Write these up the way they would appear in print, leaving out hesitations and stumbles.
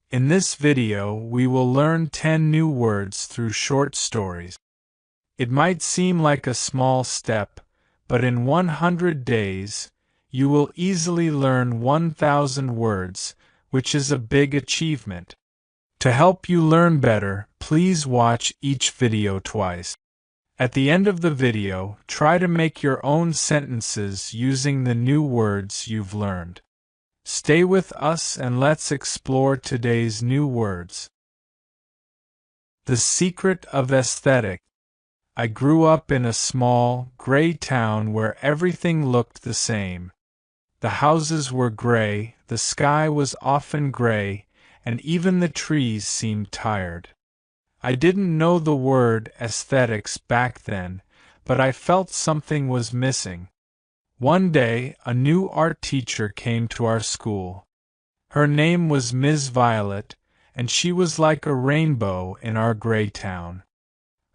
In this video, we will learn 10 new words through short stories. It might seem like a small step, but in 100 days, you will easily learn 1,000 words, which is a big achievement. To help you learn better, please watch each video twice. At the end of the video, try to make your own sentences using the new words you've learned. Stay with us and let's explore today's new words. The secret of aesthetic. I grew up in a small, gray town where everything looked the same. The houses were gray, the sky was often gray, and even the trees seemed tired. I didn't know the word aesthetics back then, but I felt something was missing. One day, a new art teacher came to our school. Her name was Ms. Violet, and she was like a rainbow in our gray town.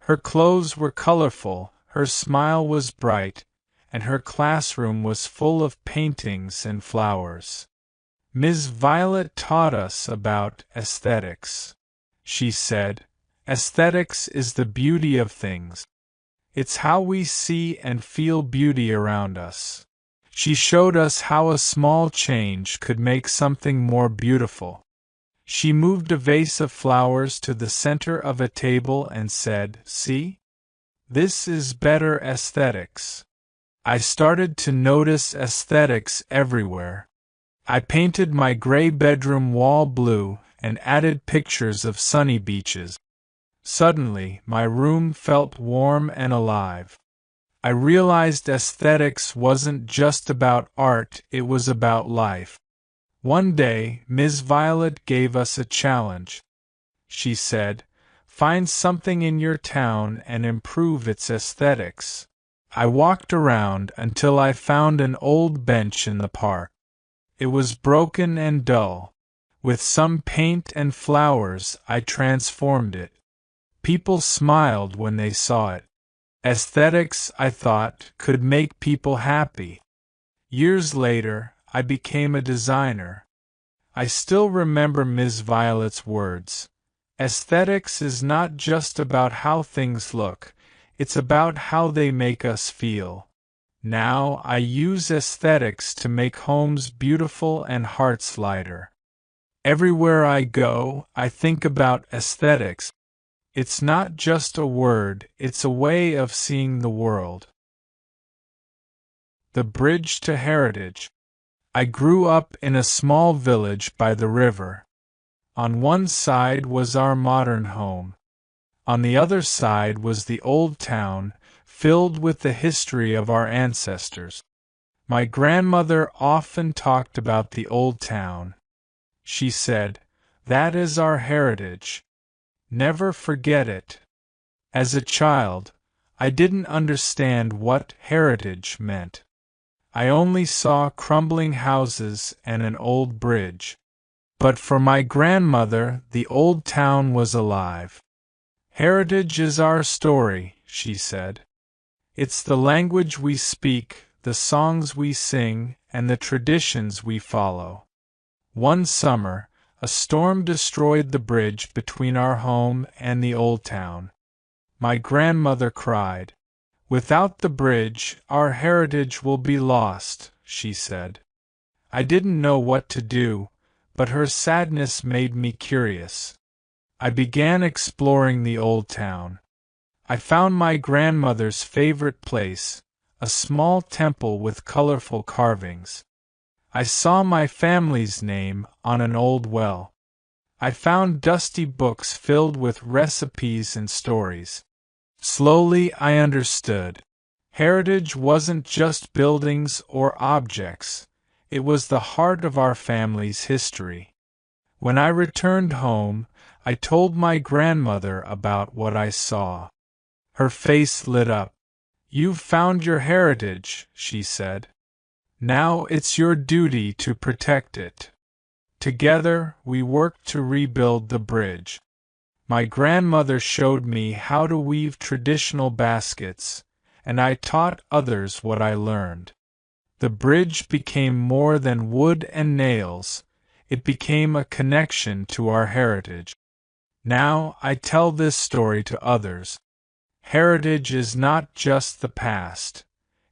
Her clothes were colorful, her smile was bright, and her classroom was full of paintings and flowers. Ms. Violet taught us about aesthetics. She said, "Aesthetics is the beauty of things. It's how we see and feel beauty around us." She showed us how a small change could make something more beautiful. She moved a vase of flowers to the center of a table and said, "See? This is better aesthetics." I started to notice aesthetics everywhere. I painted my gray bedroom wall blue and added pictures of sunny beaches. Suddenly, my room felt warm and alive. I realized aesthetics wasn't just about art, it was about life. One day, Ms. Violet gave us a challenge. She said, "Find something in your town and improve its aesthetics." I walked around until I found an old bench in the park. It was broken and dull. With some paint and flowers, I transformed it. People smiled when they saw it. Aesthetics, I thought, could make people happy. Years later, I became a designer. I still remember Ms. Violet's words. Aesthetics is not just about how things look, it's about how they make us feel. Now I use aesthetics to make homes beautiful and hearts lighter. Everywhere I go, I think about aesthetics. It's not just a word, it's a way of seeing the world. The bridge to heritage. I grew up in a small village by the river. On one side was our modern home. On the other side was the old town, filled with the history of our ancestors. My grandmother often talked about the old town. She said, "That is our heritage. Never forget it." As a child, I didn't understand what heritage meant. I only saw crumbling houses and an old bridge. But for my grandmother, the old town was alive. "Heritage is our story," she said. "It's the language we speak, the songs we sing, and the traditions we follow." One summer, a storm destroyed the bridge between our home and the old town. My grandmother cried. "Without the bridge, our heritage will be lost," she said. I didn't know what to do, but her sadness made me curious. I began exploring the old town. I found my grandmother's favorite place, a small temple with colorful carvings. I saw my family's name on an old well. I found dusty books filled with recipes and stories. Slowly I understood. Heritage wasn't just buildings or objects, it was the heart of our family's history. When I returned home, I told my grandmother about what I saw. Her face lit up. "You've found your heritage," she said. "Now it's your duty to protect it." Together, we worked to rebuild the bridge. My grandmother showed me how to weave traditional baskets, and I taught others what I learned. The bridge became more than wood and nails. It became a connection to our heritage. Now I tell this story to others. Heritage is not just the past.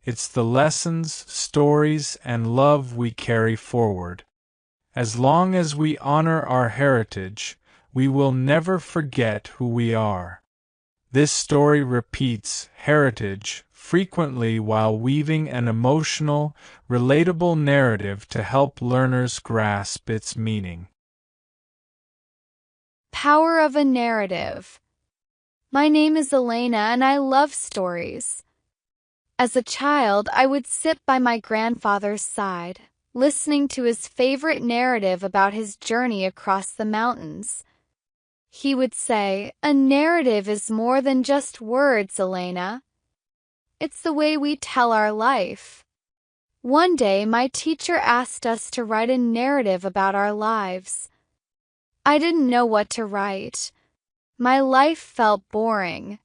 It's the lessons, stories, and love we carry forward. As long as we honor our heritage, we will never forget who we are. This story repeats heritage frequently while weaving an emotional, relatable narrative to help learners grasp its meaning. Power of a narrative. My name is Elena and I love stories. As a child, I would sit by my grandfather's side, listening to his favorite narrative about his journey across the mountains. He would say, "A narrative is more than just words, Elena. It's the way we tell our life." One day, my teacher asked us to write a narrative about our lives. I didn't know what to write. My life felt boring.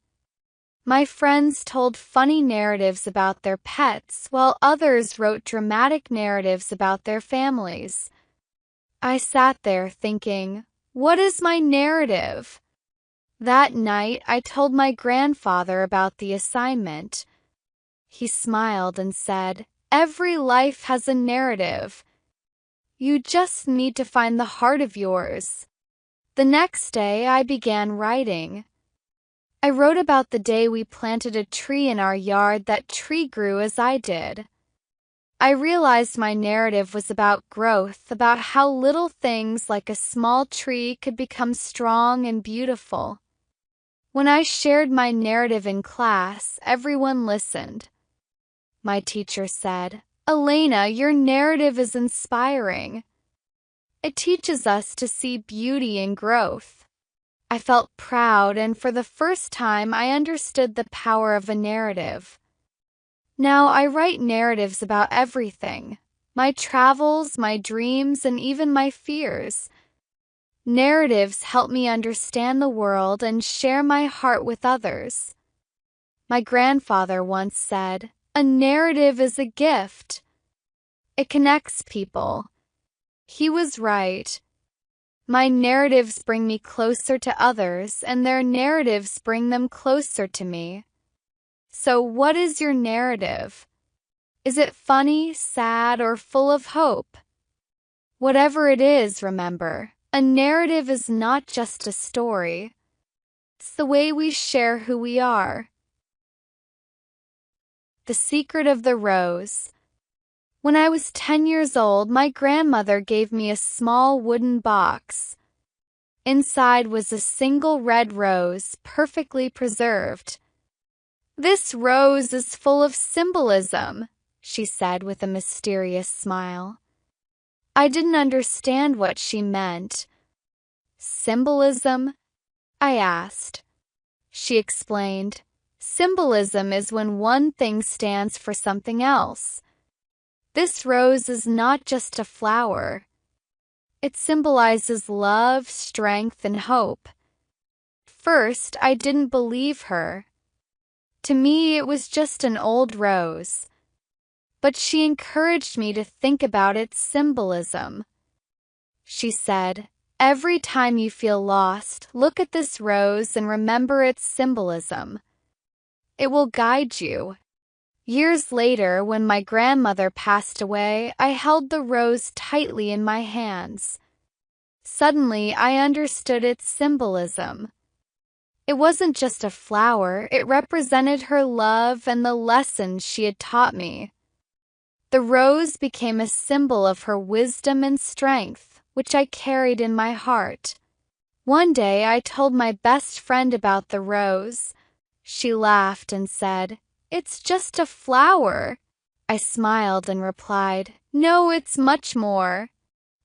My friends told funny narratives about their pets, while others wrote dramatic narratives about their families. I sat there thinking, what is my narrative? That night, I told my grandfather about the assignment. He smiled and said, "Every life has a narrative. You just need to find the heart of yours." The next day, I began writing. I wrote about the day we planted a tree in our yard. That tree grew as I did. I realized my narrative was about growth, about how little things like a small tree could become strong and beautiful. When I shared my narrative in class, everyone listened. My teacher said, "Elena, your narrative is inspiring. It teaches us to see beauty in growth." I felt proud, and for the first time I understood the power of a narrative. Now I write narratives about everything: my travels, my dreams, and even my fears. Narratives help me understand the world and share my heart with others. My grandfather once said, "A narrative is a gift. It connects people." He was right. My narratives bring me closer to others, and their narratives bring them closer to me. So, what is your narrative? Is it funny, sad, or full of hope? Whatever it is, remember, a narrative is not just a story. It's the way we share who we are. The Secret of the Rose. When I was 10 years old, my grandmother gave me a small wooden box. Inside was a single red rose, perfectly preserved. "This rose is full of symbolism," she said with a mysterious smile. I didn't understand what she meant. "Symbolism?" I asked. She explained, "Symbolism is when one thing stands for something else. This rose is not just a flower. It symbolizes love, strength, and hope." First, I didn't believe her. To me, it was just an old rose. But she encouraged me to think about its symbolism. She said, "Every time you feel lost, look at this rose and remember its symbolism. It will guide you." Years later, when my grandmother passed away, I held the rose tightly in my hands. Suddenly, I understood its symbolism. It wasn't just a flower, it represented her love and the lessons she had taught me. The rose became a symbol of her wisdom and strength, which I carried in my heart. One day, I told my best friend about the rose. She laughed and said, "It's just a flower." I smiled and replied, "No, it's much more.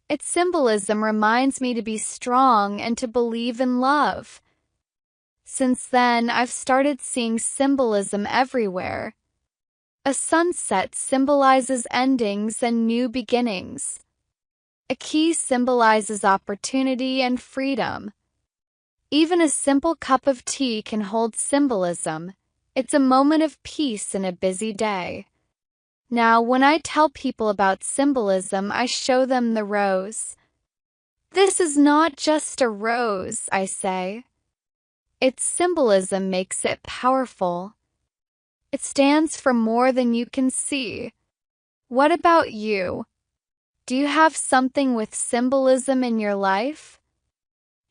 Its symbolism reminds me to be strong and to believe in love." Since then, I've started seeing symbolism everywhere. A sunset symbolizes endings and new beginnings. A key symbolizes opportunity and freedom. Even a simple cup of tea can hold symbolism. It's a moment of peace in a busy day. Now, when I tell people about symbolism, I show them the rose. This is not just a rose, I say. Its symbolism makes it powerful. It stands for more than you can see. What about you? Do you have something with symbolism in your life?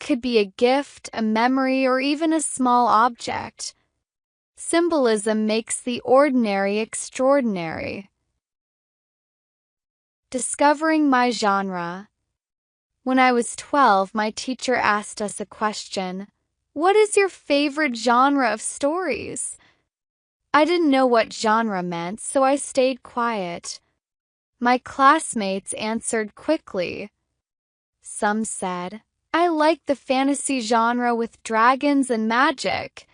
Could be a gift, a memory, or even a small object. Symbolism makes the ordinary extraordinary. Discovering my genre. When I was 12, my teacher asked us a question. What is your favorite genre of stories? I didn't know what genre meant, so I stayed quiet. My classmates answered quickly. Some said, I like the fantasy genre with dragons and magic.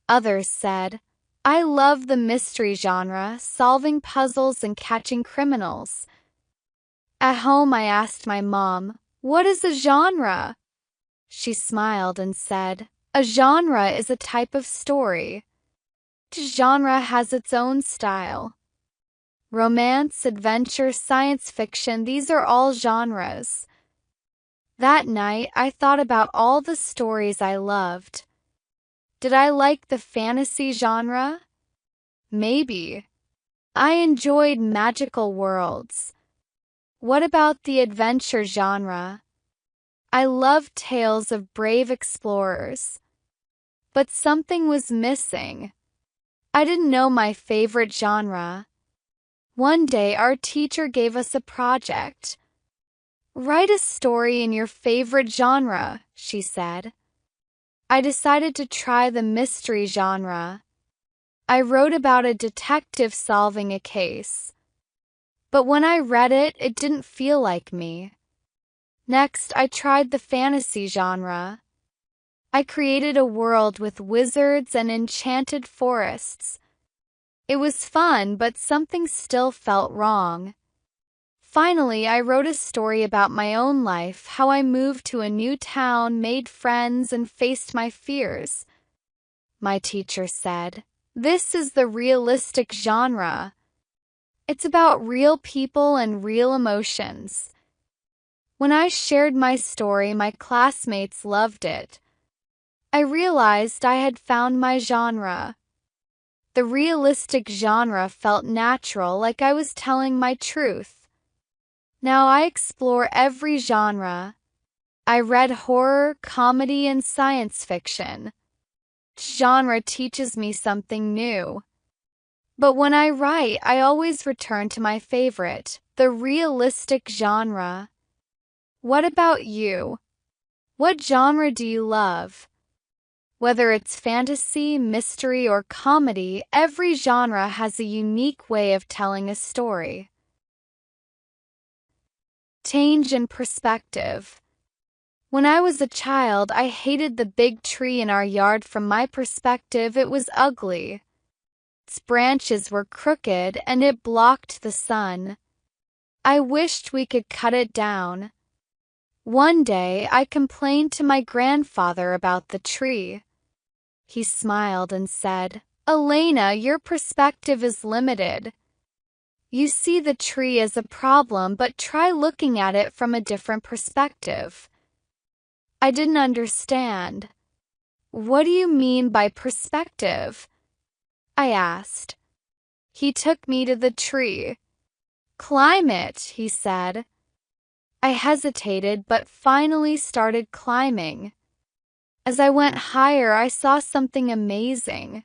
Others said, I love the mystery genre, solving puzzles and catching criminals. At home, I asked my mom, what is a genre? She smiled and said, a genre is a type of story. Each genre has its own style. Romance, adventure, science fiction, these are all genres. That night, I thought about all the stories I loved. Did I like the fantasy genre? Maybe. I enjoyed magical worlds. What about the adventure genre? I loved tales of brave explorers. But something was missing. I didn't know my favorite genre. One day, our teacher gave us a project. Write a story in your favorite genre, she said. I decided to try the mystery genre. I wrote about a detective solving a case. But when I read it, it didn't feel like me. Next, I tried the fantasy genre. I created a world with wizards and enchanted forests. It was fun, but something still felt wrong. Finally, I wrote a story about my own life, how I moved to a new town, made friends, and faced my fears. My teacher said, this is the realistic genre. It's about real people and real emotions. When I shared my story, my classmates loved it. I realized I had found my genre. The realistic genre felt natural, like I was telling my truth. Now I explore every genre. I read horror, comedy, and science fiction. Each genre teaches me something new. But when I write, I always return to my favorite, the realistic genre. What about you? What genre do you love? Whether it's fantasy, mystery, or comedy, every genre has a unique way of telling a story. Change in perspective. When I was a child, I hated the big tree in our yard. From my perspective, it was ugly. Its branches were crooked and it blocked the sun. I wished we could cut it down. One day, I complained to my grandfather about the tree. He smiled and said, Elena, your perspective is limited. You see the tree as a problem, but try looking at it from a different perspective. I didn't understand. What do you mean by perspective? I asked. He took me to the tree. Climb it, he said. I hesitated, but finally started climbing. As I went higher, I saw something amazing.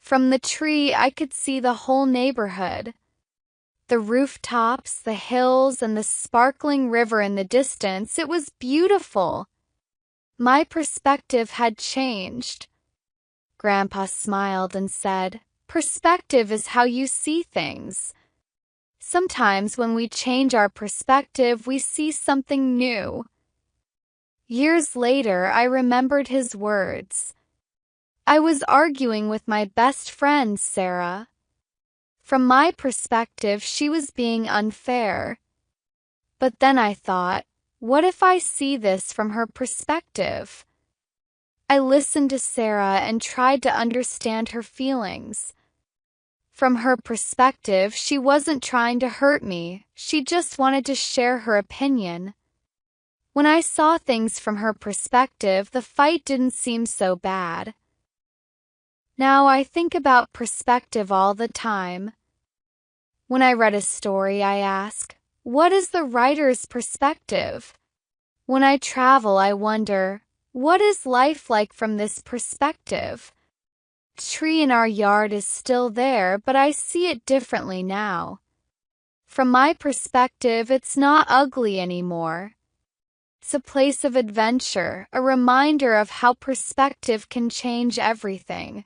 From the tree, I could see the whole neighborhood. The rooftops, the hills, and the sparkling river in the distance. It was beautiful. My perspective had changed. Grandpa smiled and said, Perspective is how you see things. Sometimes when we change our perspective, we see something new. Years later, I remembered his words. I was arguing with my best friend, Sarah. From my perspective, she was being unfair. But then I thought, what if I see this from her perspective? I listened to Sarah and tried to understand her feelings. From her perspective, she wasn't trying to hurt me. She just wanted to share her opinion. When I saw things from her perspective, the fight didn't seem so bad. Now I think about perspective all the time. When I read a story, I ask, what is the writer's perspective? When I travel, I wonder, what is life like from this perspective? The tree in our yard is still there, but I see it differently now. From my perspective, it's not ugly anymore. It's a place of adventure, a reminder of how perspective can change everything.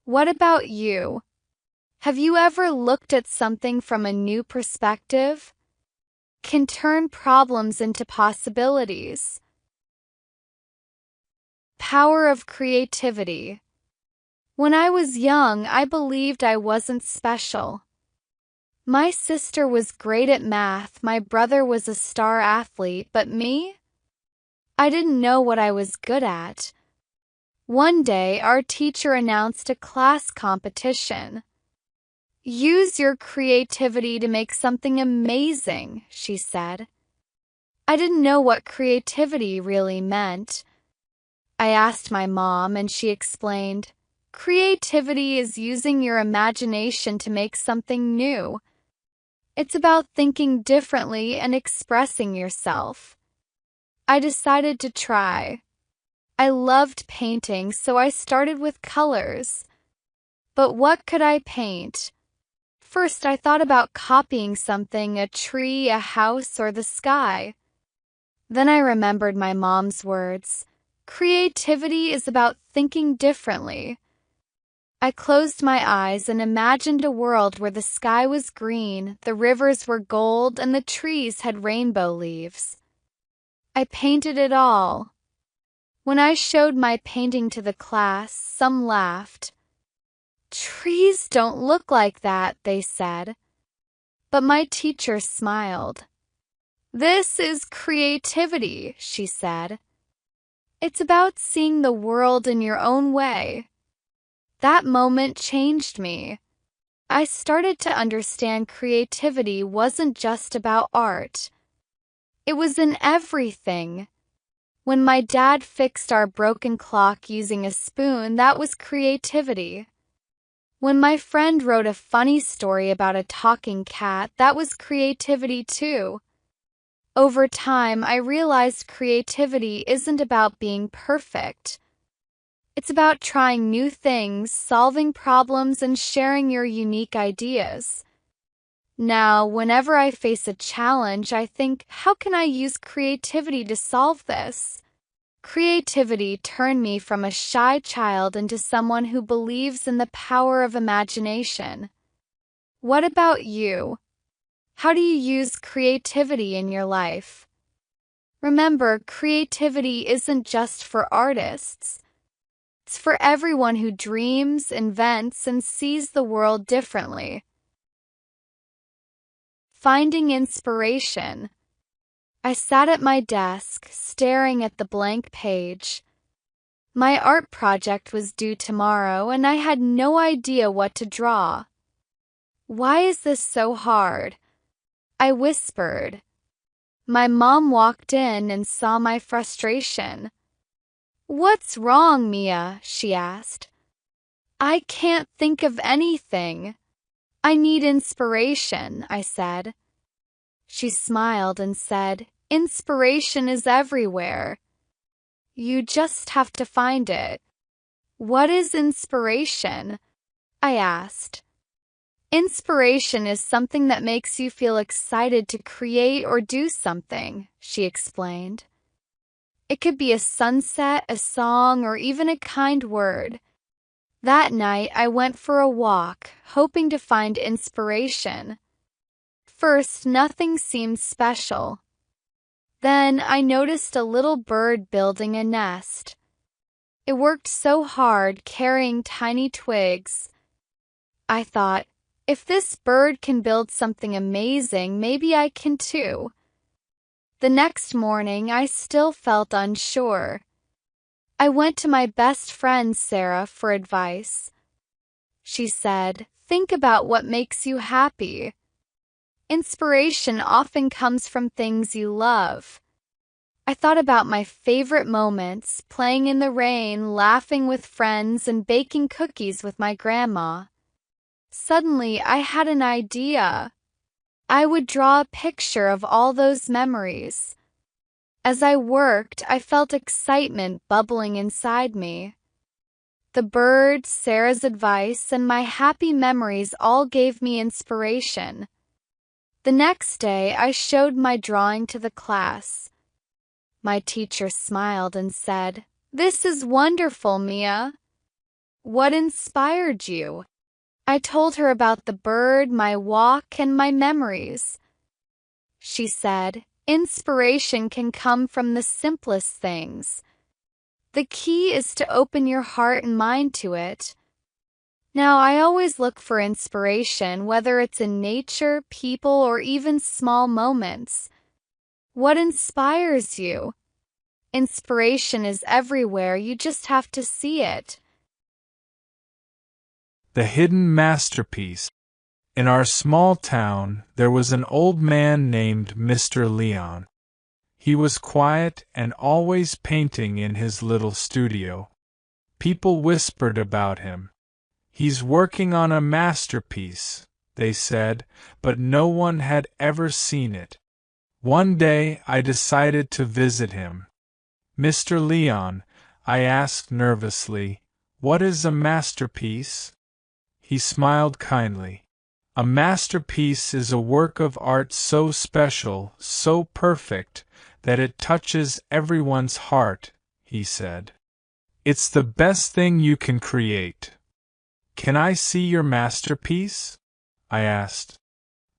What about you? Have you ever looked at something from a new perspective? Can turn problems into possibilities. Power of creativity. When I was young, I believed I wasn't special. My sister was great at math, my brother was a star athlete, but me? I didn't know what I was good at. One day, our teacher announced a class competition. Use your creativity to make something amazing, she said. I didn't know what creativity really meant. I asked my mom, and she explained, creativity is using your imagination to make something new. It's about thinking differently and expressing yourself. I decided to try. I loved painting, so I started with colors. But what could I paint? First, I thought about copying something, a tree, a house, or the sky. Then I remembered my mom's words. Creativity is about thinking differently. I closed my eyes and imagined a world where the sky was green, the rivers were gold, and the trees had rainbow leaves. I painted it all. When I showed my painting to the class, some laughed. Trees don't look like that, they said. But my teacher smiled. This is creativity, she said. It's about seeing the world in your own way. That moment changed me. I started to understand creativity wasn't just about art. It was in everything. When my dad fixed our broken clock using a spoon, that was creativity. When my friend wrote a funny story about a talking cat, that was creativity too. Over time, I realized creativity isn't about being perfect. It's about trying new things, solving problems, and sharing your unique ideas. Now, whenever I face a challenge, I think, how can I use creativity to solve this? Creativity turned me from a shy child into someone who believes in the power of imagination. What about you? How do you use creativity in your life? Remember, creativity isn't just for artists. It's for everyone who dreams, invents, and sees the world differently. Finding inspiration. I sat at my desk, staring at the blank page. My art project was due tomorrow, and I had no idea what to draw. Why is this so hard? I whispered. My mom walked in and saw my frustration. What's wrong, Mia? She asked. I can't think of anything. I need inspiration, I said. She smiled and said, inspiration is everywhere. You just have to find it. What is inspiration? I asked. Inspiration is something that makes you feel excited to create or do something, she explained. It could be a sunset, a song, or even a kind word. That night, I went for a walk, hoping to find inspiration. First, nothing seemed special. Then, I noticed a little bird building a nest. It worked so hard, carrying tiny twigs. I thought, if this bird can build something amazing, maybe I can too. The next morning, I still felt unsure. I went to my best friend, Sarah, for advice. She said, think about what makes you happy. Inspiration often comes from things you love. I thought about my favorite moments, playing in the rain, laughing with friends, and baking cookies with my grandma. Suddenly, I had an idea. I would draw a picture of all those memories. As I worked, I felt excitement bubbling inside me. The birds, Sarah's advice, and my happy memories all gave me inspiration. The next day, I showed my drawing to the class. My teacher smiled and said, "This is wonderful, Mia. What inspired you?" I told her about the bird, my walk, and my memories. She said, "Inspiration can come from the simplest things. The key is to open your heart and mind to it." Now, I always look for inspiration, whether it's in nature, people, or even small moments. What inspires you? Inspiration is everywhere, you just have to see it. The hidden masterpiece. In our small town, there was an old man named Mr. Leon. He was quiet and always painting in his little studio. People whispered about him. "He's working on a masterpiece," they said, but no one had ever seen it. One day I decided to visit him. "Mr. Leon," I asked nervously, "what is a masterpiece?" He smiled kindly. "A masterpiece is a work of art so special, so perfect, that it touches everyone's heart," he said. "It's the best thing you can create." "Can I see your masterpiece?" I asked.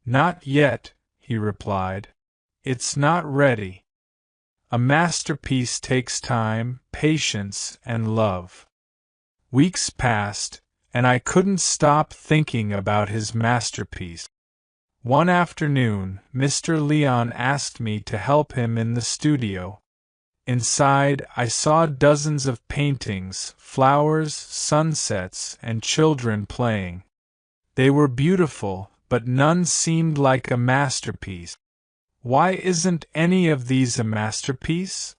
"Not yet," he replied. "It's not ready. A masterpiece takes time, patience, and love." Weeks passed, and I couldn't stop thinking about his masterpiece. One afternoon, Mr. Leon asked me to help him in the studio. Inside, I saw dozens of paintings, flowers, sunsets, and children playing. They were beautiful, but none seemed like a masterpiece. "Why isn't any of these a masterpiece?"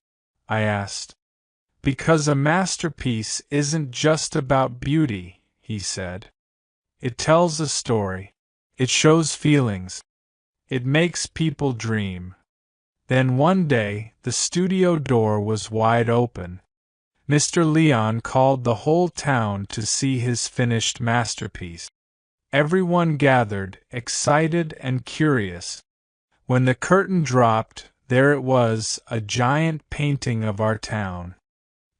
I asked. "Because a masterpiece isn't just about beauty," he said. "It tells a story. It shows feelings. It makes people dream." Then one day, the studio door was wide open. Mr. Leon called the whole town to see his finished masterpiece. Everyone gathered, excited and curious. When the curtain dropped, there it was, a giant painting of our town.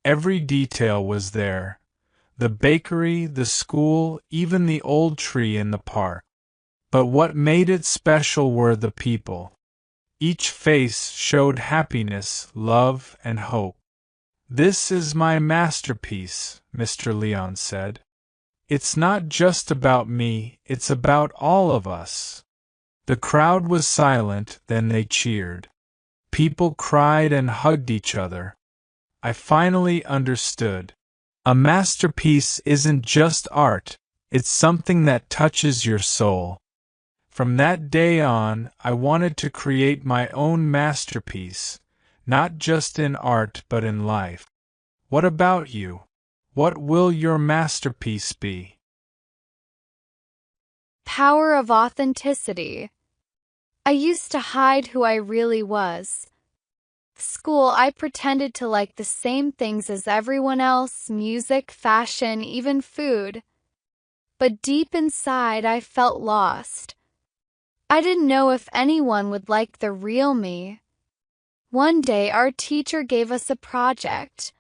Every detail was there: the bakery, the school, even the old tree in the park. But what made it special were the people. Each face showed happiness, love, and hope. "This is my masterpiece," Mr. Leon said. "It's not just about me, it's about all of us." The crowd was silent, then they cheered. People cried and hugged each other. I finally understood. A masterpiece isn't just art, it's something that touches your soul. From that day on, I wanted to create my own masterpiece, not just in art but in life. What about you? What will your masterpiece be? Power of authenticity. I used to hide who I really was. School, I pretended to like the same things as everyone else: music, fashion, even food. But deep inside, I felt lost. I didn't know if anyone would like the real me. One day, our teacher gave us a project.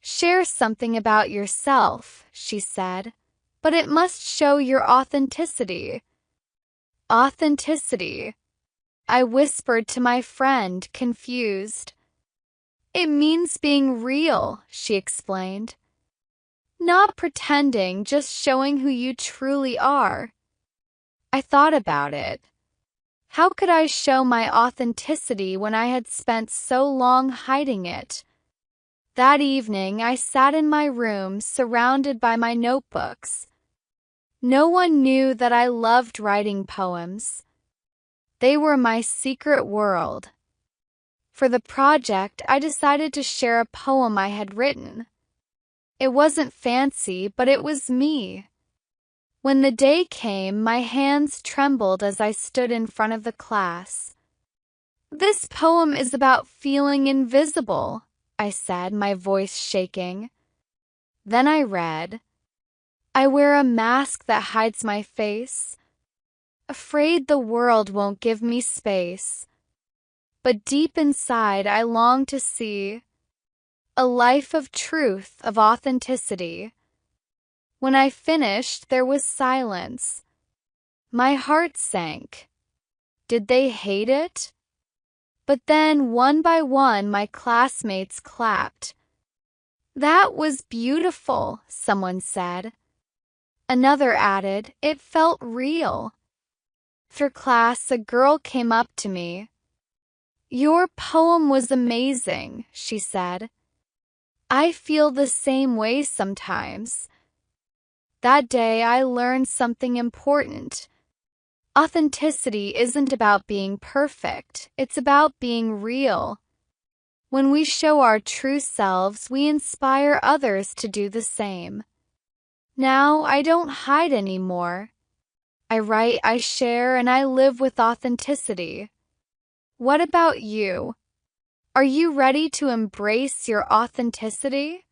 "Share something about yourself," she said, "but it must show your authenticity." Authenticity, I whispered to my friend, confused. "It means being real," she explained. "Not pretending, just showing who you truly are." I thought about it. How could I show my authenticity when I had spent so long hiding it? That evening, I sat in my room, surrounded by my notebooks. No one knew that I loved writing poems. They were my secret world. For the project, I decided to share a poem I had written. It wasn't fancy, but it was me. When the day came, my hands trembled as I stood in front of the class. "This poem is about feeling invisible," I said, my voice shaking. Then I read, "I wear a mask that hides my face, afraid the world won't give me space. But deep inside I long to see a life of truth, of authenticity." When I finished, there was silence. My heart sank. Did they hate it? But then, one by one, my classmates clapped. "That was beautiful," someone said. Another added, "It felt real." After class, a girl came up to me. "Your poem was amazing," she said. "I feel the same way sometimes." That day, I learned something important. Authenticity isn't about being perfect, it's about being real. When we show our true selves, we inspire others to do the same. Now, I don't hide anymore. I write, I share, and I live with authenticity. What about you? Are you ready to embrace your authenticity?